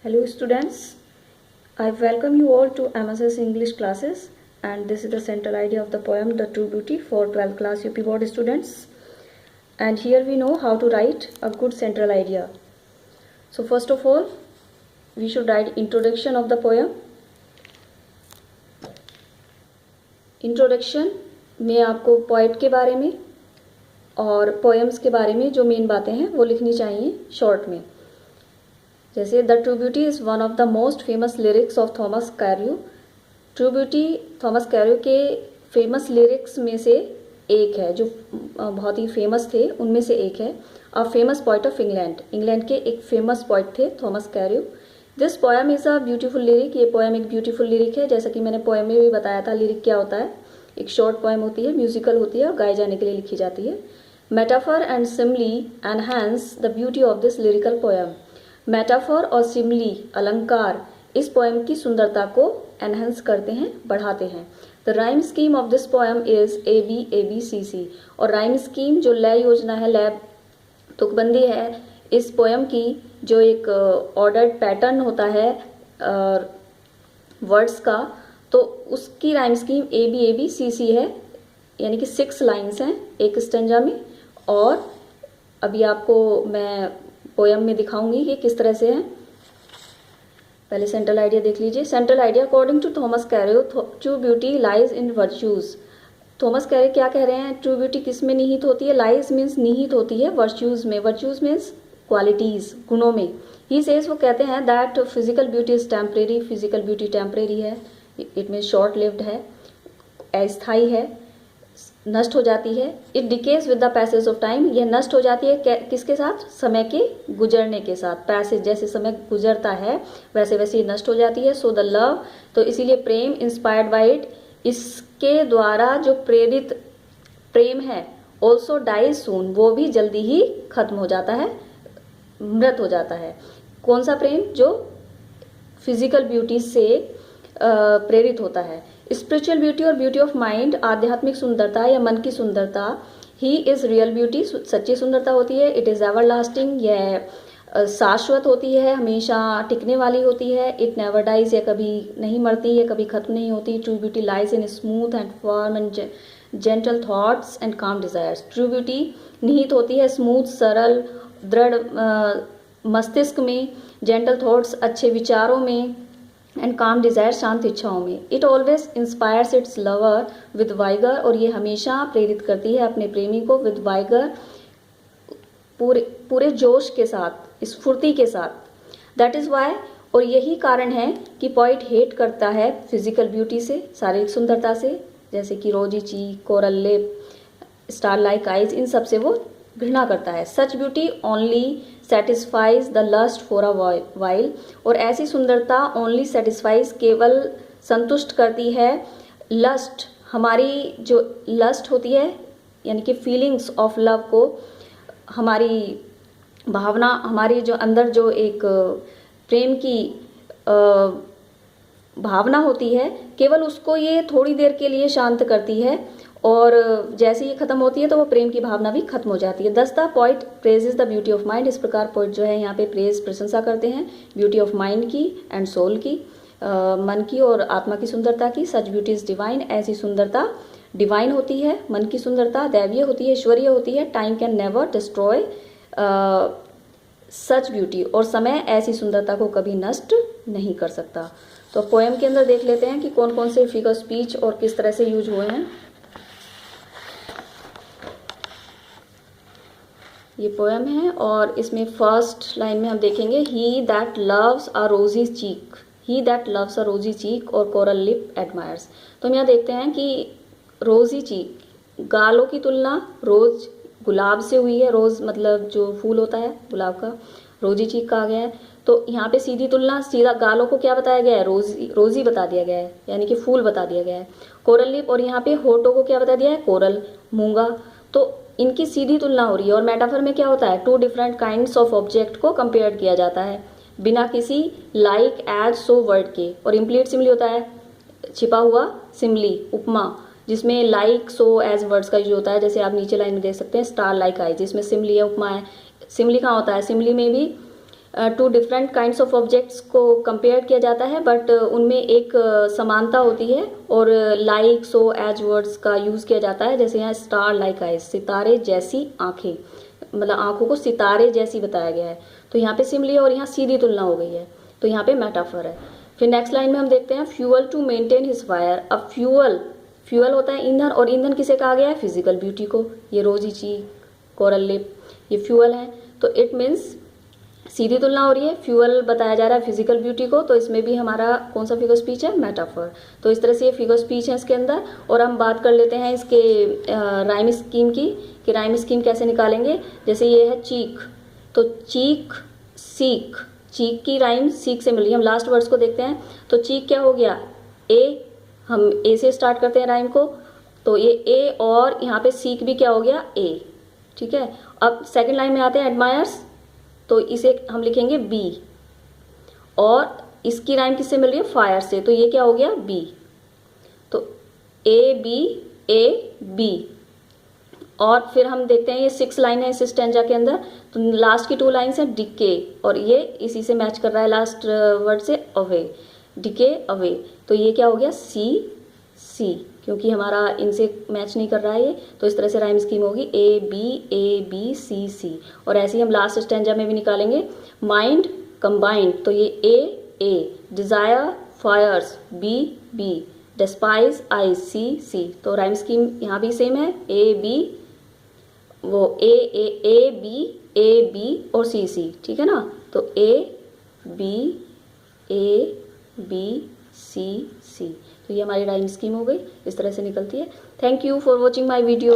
Hello students, I welcome you all to MSS English classes, and this is the central idea of the poem The True Beauty for 12th class UP board students. And here we know how to write a good central idea. So first of all, we should write introduction of the poem. Introduction में आपको poet के बारे में और poems के बारे में जो मेन बातें हैं वो लिखनी चाहिए शॉर्ट में। जैसे the true beauty is one of the most famous lyrics of Thomas Carew. True beauty Thomas Cairo के फेमस लिरिक्स में से एक है, जो बहुत ही फेमस थे उनमें से एक है। A famous poet of England, England के एक फेमस पोइट थे Thomas Cairo. This poem is a beautiful lyric, ये पोएम एक ब्यूटीफुल लिरिक है। जैसा कि मैंने पोएम में भी बताया था लिरिक क्या होता है। एक शॉर्ट पोएम होती है, म्यूजिकल होती है और गाए जाने के लिए लिखी जाती है। Metaphor and simile enhance the beauty of this lyrical poem. Metaphor और सिमली अलंकार इस पोएम की सुंदरता को एनहेंस करते हैं, बढ़ाते हैं। The rhyme scheme of this poem is ABABCC, और राइम स्कीम जो लय योजना है, लय तुकबंदी है इस पोएम की, जो एक ऑर्डर्ड पैटर्न होता है वर्ड्स का, तो उसकी राइम स्कीम ABABCC है, यानी कि 6 लाइन्स हैं एक स्टेंजा में। और अभी आपको मैं पोएम में दिखाऊंगी कि किस तरह से है। पहले सेंट्रल आइडिया देख लीजिए। Central idea according to Thomas Carew, true beauty lies in virtues. Thomas Carew क्या कह रहे हैं? ट्रू ब्यूटी किस में निहित होती है? लाइज मीन्स निहित होती है वर्च्यूज में। वर्च्यूज मीन्स क्वालिटीज, गुणों में। ही सेज, वो कहते हैं that physical beauty is temporary, physical beauty temporary है, इट मीन्स शॉर्ट लिव्ड है, अस्थायी है, नष्ट हो जाती है। It decays with the passage of time, यह नष्ट हो जाती है किसके साथ? समय के गुजरने के साथ। पैसेज, जैसे समय गुजरता है वैसे वैसे नष्ट हो जाती है। सो द लव, तो इसीलिए प्रेम, इंस्पायर्ड बाय इट, इसके द्वारा जो प्रेरित प्रेम है, ऑल्सो डाइज सून, वो भी जल्दी ही खत्म हो जाता है, मृत हो जाता है। कौन सा प्रेम? जो फिजिकल ब्यूटी से प्रेरित होता है। स्पिरिचुअल ब्यूटी और ब्यूटी ऑफ माइंड, आध्यात्मिक सुंदरता या मन की सुंदरता, ही इज रियल ब्यूटी, सच्ची सुंदरता होती है। इट इज एवर लास्टिंग, यह शाश्वत होती है, हमेशा टिकने वाली होती है। इट नेवर डाइज, यह कभी नहीं मरती है, कभी खत्म नहीं होती। True beauty lies in smooth and firm and gentle thoughts and काम डिजायर्स। ट्रू ब्यूटी निहित होती है स्मूथ, सरल, दृढ़ मस्तिष्क में, जेंटल थॉट्स अच्छे विचारों में, एंड काम डिजायर शांत इच्छाओं में। It always inspires it's lover with vigour, और ये हमेशा प्रेरित करती है अपने प्रेमी को विद वाइगर, पूरे जोश के साथ, स्फूर्ति के साथ। दैट इज वाई, और यही कारण है कि पोइट हेट करता है फिजिकल ब्यूटी से, शारीरिक सुंदरता से, जैसे कि rosy cheek, coral lip, star like eyes, इन सब से वो घृणा करता है। Such beauty only satisfies the lust for a while, और ऐसी सुंदरता ओनली सेटिस्फाइज, केवल संतुष्ट करती है लस्ट, हमारी जो लस्ट होती है, यानी कि फीलिंग्स ऑफ लव को, हमारी भावना, हमारी जो अंदर जो एक प्रेम की भावना होती है, केवल उसको ये थोड़ी देर के लिए शांत करती है, और जैसे ये खत्म होती है तो वो प्रेम की भावना भी खत्म हो जाती है। दस the poet praises the beauty of mind, इस प्रकार पोइट जो है यहाँ पे प्रेज, प्रशंसा करते हैं ब्यूटी ऑफ माइंड की एंड सोल की, मन की और आत्मा की सुंदरता की। सच ब्यूटी इज डिवाइन, ऐसी सुंदरता डिवाइन होती है, मन की सुंदरता दैवीय होती है, ईश्वरीय होती है। Time can never destroy such beauty, और समय ऐसी सुंदरता को कभी नष्ट नहीं कर सकता। तो पोएम के अंदर देख लेते हैं कि कौन कौन से फिगर स्पीच और किस तरह से यूज हुए हैं। ये पोएम है और इसमें फर्स्ट लाइन में हम देखेंगे ही दैट लव्स अ रोजी चीक, ही दैट लव्स अ रोजी चीक और कोरल लिप एडमायर्स। तो हम यहाँ देखते हैं कि रोजी चीक, गालों की तुलना रोज गुलाब से हुई है। रोज मतलब जो फूल होता है गुलाब का, रोजी चीक कहा गया है। तो यहाँ पे सीधी तुलना, सीधा गालों को क्या बताया गया है? रोजी बता दिया गया है, यानी कि फूल बता दिया गया है। कोरल लिप, और यहाँ पे होठों को क्या बता दिया है? कोरल, मूंगा। तो इनकी सीधी तुलना हो रही है। और मेटाफर में क्या होता है? 2 डिफरेंट काइंड्स ऑफ ऑब्जेक्ट को कंपेयर किया जाता है बिना किसी लाइक, एज, सो वर्ड के। और इम्प्लीट सिमली होता है छिपा हुआ सिमली, उपमा, जिसमें लाइक, सो, एज वर्ड्स का यूज होता है। जैसे आप नीचे लाइन में देख सकते हैं स्टार लाइक आई, जिसमें सिमली है, उपमा है। सिमली कहाँ होता है? सिमली में भी two different kinds of objects को कंपेयर किया जाता है, बट उनमें एक समानता होती है और लाइक सो एज वर्ड्स का यूज़ किया जाता है। जैसे यहाँ स्टार लाइक आइज, सितारे जैसी आंखें, मतलब आंखों को सितारे जैसी बताया गया है। तो यहाँ पे सिमिली है और यहाँ सीधी तुलना हो गई है, तो यहाँ पे मेटाफर है। फिर नेक्स्ट लाइन में हम देखते हैं fuel to maintain his fire. अब फ्यूअल होता है ईंधन, और ईंधन किसे कहा गया है? फिजिकल ब्यूटी को। ये रोजी चीक, कोरल लिप, ये फ्यूअल है। तो इट मीन्स सीधी तुलना हो रही है, फ्यूअल बताया जा रहा है फिजिकल ब्यूटी को, तो इसमें भी हमारा कौन सा फिगर स्पीच है? मेटाफर। तो इस तरह से ये फिगर स्पीच है इसके अंदर। और हम बात कर लेते हैं इसके राइम स्कीम की, कि राइम स्कीम कैसे निकालेंगे। जैसे ये है चीक, तो चीक सीक, चीक की राइम सीक से मिल रही है। हम लास्ट वर्ड्स को देखते हैं। तो चीक क्या हो गया? ए, हम ए से स्टार्ट करते हैं राइम को, तो ये ए, और यहाँ पे सीक भी क्या हो गया? ए। ठीक है, अब सेकेंड लाइन में आते हैं एडमायर्स, तो इसे हम लिखेंगे बी, और इसकी राइम किससे मिल रही है? फायर से, तो ये क्या हो गया? बी। तो ए बी। और फिर हम देखते हैं ये 6 लाइन है इस स्टेंजा के अंदर, तो लास्ट की 2 लाइन्स है डिके, और ये इसी से मैच कर रहा है लास्ट वर्ड से, अवे, डिके अवे। तो ये क्या हो गया? सी, क्योंकि हमारा इनसे मैच नहीं कर रहा है ये, तो इस तरह से राइम स्कीम होगी ए बी सी। और ऐसे ही हम लास्ट स्टेंजा में भी निकालेंगे। माइंड कंबाइंड, तो ये ए, डिजायर फायर्स बी, डिस्पाइज आई सी। तो राइम स्कीम यहाँ भी सेम है, ए बी, वो ए बी और सी। ठीक है ना, तो ए बी सी। तो ये हमारी राइम स्कीम हो गई, इस तरह से निकलती है। Thank you for watching my video.